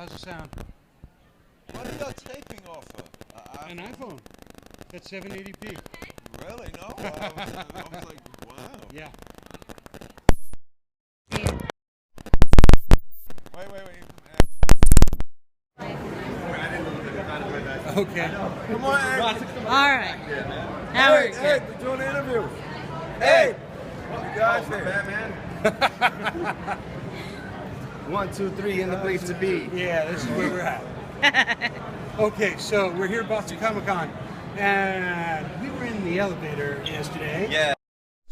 How's it sound? What are you taping off of? An iPhone. At 780p. Really? No? I was like, wow. Yeah. Wait. Okay. Come on, Ed. All right. Now we're Hey, we're doing an interview. Hey! You guys Batman. 1, 2, 3 in the place to be. Yeah, this is where we're at. Okay, so we're here at Boston Comic Con, and we were in the elevator yesterday. Yeah.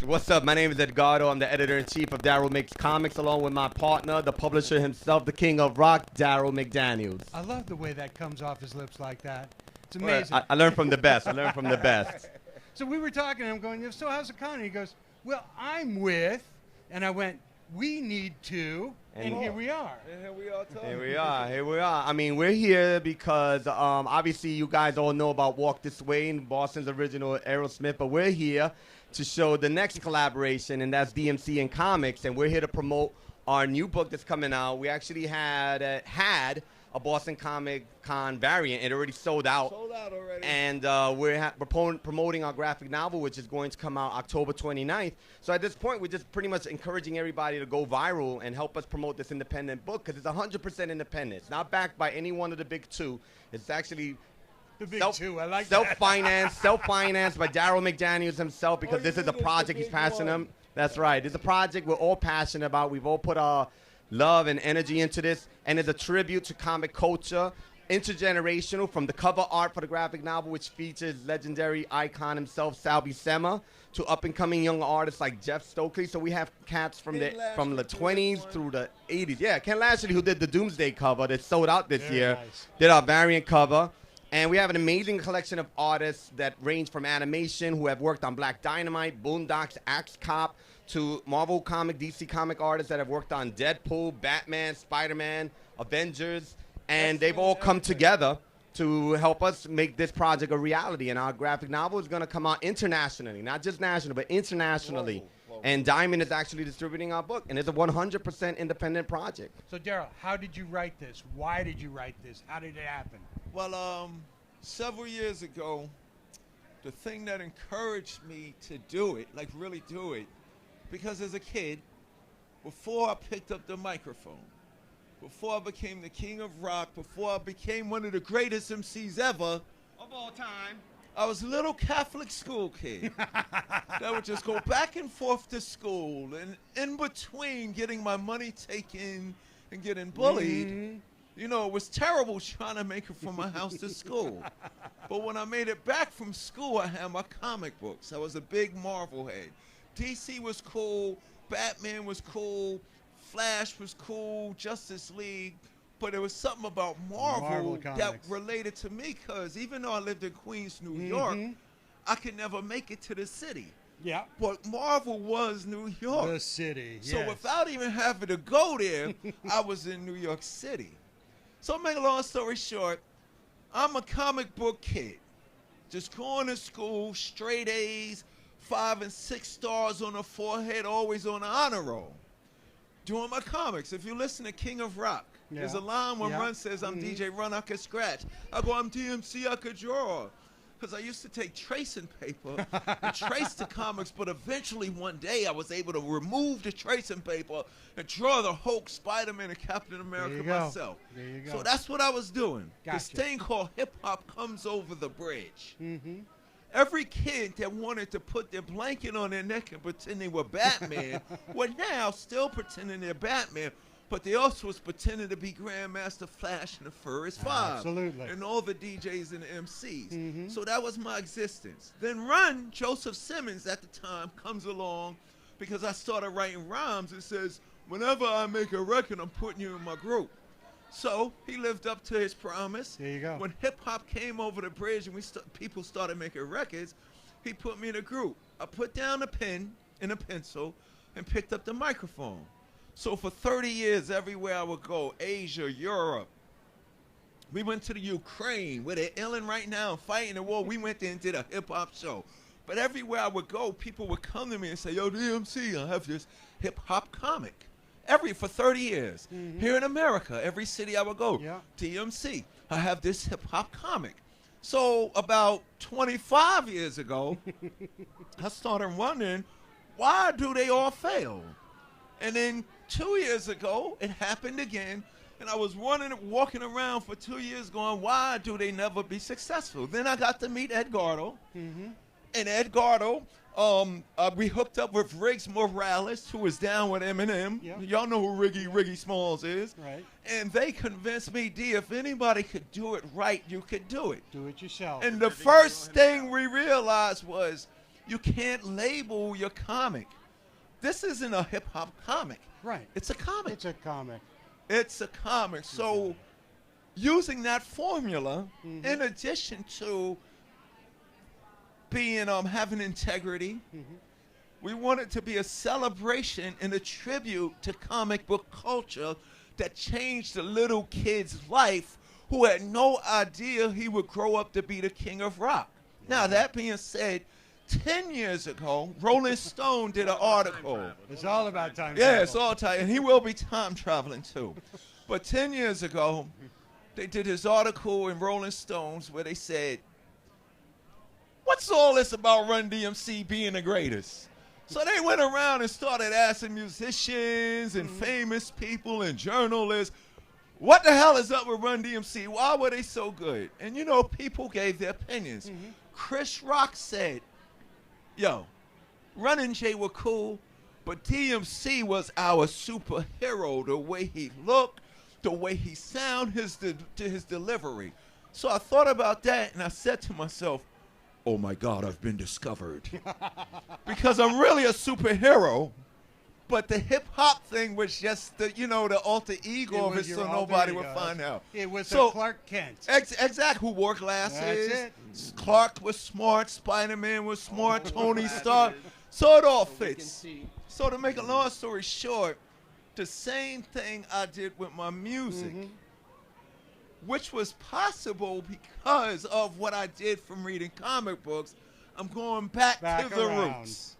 What's up? My name is Edgardo. I'm the editor-in-chief of Darryl Makes Comics, along with my partner, the publisher himself, the king of rock, Darryl McDaniels. I love the way that comes off his lips like that. It's amazing. I learned from the best. I learned from the best. So we were talking, and I'm going, so how's the con? And he goes, well, I'm with, and I went, we need to, and here we are. And here we are talking. Here we are. I mean, we're here because obviously you guys all know about Walk This Way, Boston's original Aerosmith, but we're here to show the next collaboration, and that's DMC and comics, and we're here to promote our new book that's coming out. We actually had a Boston Comic Con variant. It already sold out. Sold out already. And we're promoting our graphic novel, which is going to come out October 29th. So at this point, we're just pretty much encouraging everybody to go viral and help us promote this independent book, because it's 100% independent. It's not backed by any one of the big two. It's actually The big two, I like self-financed by Darryl McDaniels himself, because this is a project he's passionate about. That's right. It's a project we're all passionate about. We've all put our love and energy into this, and it's a tribute to comic culture, intergenerational, from the cover art for the graphic novel, which features legendary icon himself, Sal Buscema, to up-and-coming young artists like Jeff Stokely. So we have cats from the 20s through the 80s. Yeah, Ken Lashley, who did the Doomsday cover that sold out this year, nice. Did our variant cover. And we have an amazing collection of artists that range from animation, who have worked on Black Dynamite, Boondocks, Axe Cop, to Marvel comic, DC comic artists that have worked on Deadpool, Batman, Spider-Man, Avengers, and they've all come together to help us make this project a reality. And our graphic novel is going to come out internationally, not just national, but internationally. Whoa. And Diamond is actually distributing our book, and it's a 100% independent project. So, Darryl, how did you write this? Why did you write this? How did it happen? Well, several years ago, the thing that encouraged me to do it, like really do it, because as a kid, before I picked up the microphone, before I became the king of rock, before I became one of the greatest MCs ever Of all time. I was a little Catholic school kid that would just go back and forth to school, and in between getting my money taken and getting bullied, you know, it was terrible trying to make it from my house to school. But when I made it back from school, I had my comic books. I was a big Marvel head. DC was cool, Batman was cool, Flash was cool, Justice League, but there was something about Marvel that related to me, because even though I lived in Queens, New York, I could never make it to the city. Yeah. But Marvel was New York. The city, So yes. without even having to go there, I was in New York City. So make a long story short, I'm a comic book kid. Just going to school, straight A's, 5 and 6 stars on the forehead, always on the honor roll. Doing my comics. If you listen to King of Rock, there's a line when Run says, I'm DJ Run, I could scratch. I go, I'm DMC, I could draw. Because I used to take tracing paper and trace the comics, but eventually one day I was able to remove the tracing paper and draw the Hulk, Spider-Man, and Captain America myself. There you go. So that's what I was doing. Gotcha. This thing called hip-hop comes over the bridge. Every kid that wanted to put their blanket on their neck and pretend they were Batman were now still pretending they're Batman, but they also was pretending to be Grandmaster Flash and the Furious Five. Absolutely. And all the DJs and the MCs. So that was my existence. Then Run, Joseph Simmons at the time, comes along because I started writing rhymes. It says, whenever I make a record, I'm putting you in my group. So he lived up to his promise. There you go. When hip-hop came over the bridge and people started making records, he put me in a group. I put down a pen and a pencil and picked up the microphone. So for 30 years, everywhere I would go, Asia, Europe, we went to the Ukraine, where they're ailing right now, fighting the war. We went there and did a hip-hop show. But everywhere I would go, people would come to me and say, yo, DMC, I have this hip-hop comic. for 30 years. Here in America, every city I would go, Yeah. DMC, I have this hip-hop comic. So about 25 years ago, I started wondering, why do they all fail? And then 2 years ago, it happened again. And I was walking around for 2 years going, why do they never be successful? Then I got to meet Edgardo. And Edgardo, we hooked up with Riggs Morales, who was down with Eminem. Yeah. Y'all know who Riggy Smalls is. Right. And they convinced me, D, if anybody could do it right, you could do it. Do it yourself. And the first thing we realized was you can't label your comic. This isn't a hip-hop comic. Right. It's a comic. It's a comic. It's a comic. So using that formula, in addition to being having integrity, we want it to be a celebration and a tribute to comic book culture that changed the little kid's life who had no idea he would grow up to be the king of rock. Now, that being said, 10 years ago, Rolling Stone did an article. It's all about time Yeah, travel. it's all time. And he will be time traveling too. But 10 years ago, they did this article in Rolling Stones where they said, what's all this about Run DMC being the greatest? So they went around and started asking musicians and famous people and journalists, what the hell is up with Run DMC? Why were they so good? And you know, people gave their opinions. Chris Rock said, yo, Run and Jay were cool, but DMC was our superhero, the way he looked, the way he sound, his delivery. So I thought about that, and I said to myself, oh my God, I've been discovered. Because I'm really a superhero, but the hip-hop thing was just the, you know, the alter ego of it, so nobody would find out. It was So- a Clark Kent. Exactly, who wore glasses. That's Clark was smart, Spider-Man was smart, Tony Stark. So it all fits. So to make a long story short, the same thing I did with my music, which was possible because of what I did from reading comic books. I'm going back to the around. roots.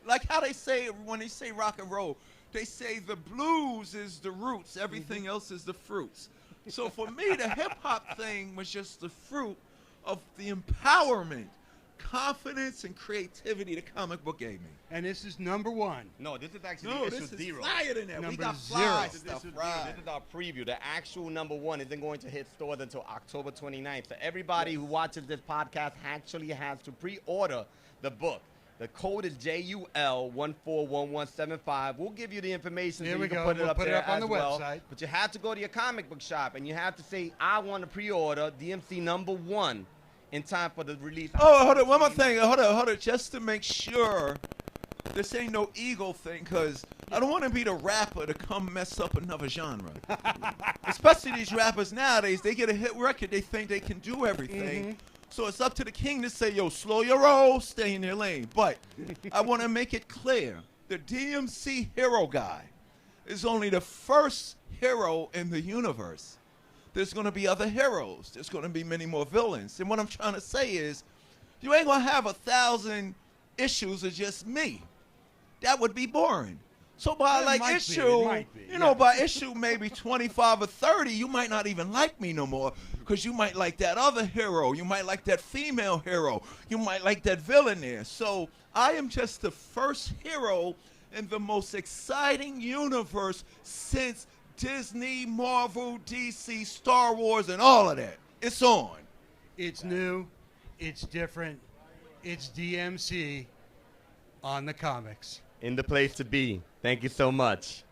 Like how they say, when they say rock and roll, they say the blues is the roots, everything else is the fruits. So for me, the hip-hop thing was just the fruit of the empowerment, confidence, and creativity the comic book gave me. And this is number one. No, this is actually No, issue this is zero. flyer than that. We Number got zero. fly This stuff, This right. is our preview. The actual number one isn't going to hit stores until October 29th. So everybody who watches this podcast actually has to pre-order the book. The code is JUL141175. We'll give you the information There so we you can go. put it We'll up put it there up on as the well. website. But you have to go to your comic book shop and you have to say, I want to pre-order DMC number 1 in time for the release. Oh, hold on. One more thing. Hold on. Just to make sure this ain't no ego thing, because I don't want to be the rapper to come mess up another genre. Especially these rappers nowadays, they get a hit record, they think they can do everything. So it's up to the king to say, yo, slow your roll, stay in your lane. But I want to make it clear, the DMC hero guy is only the first hero in the universe. There's going to be other heroes. There's going to be many more villains. And what I'm trying to say is, you ain't going to have 1,000 issues of just me. That would be boring. So by It like might be, issue, it might be, you know, yeah. by issue maybe 25 or 30, you might not even like me no more, because you might like that other hero. You might like that female hero. You might like that villain there. So I am just the first hero in the most exciting universe since Disney, Marvel, DC, Star Wars, and all of that. It's on. It's new. It's different. It's DMC on the comics. In the place to be. Thank you so much.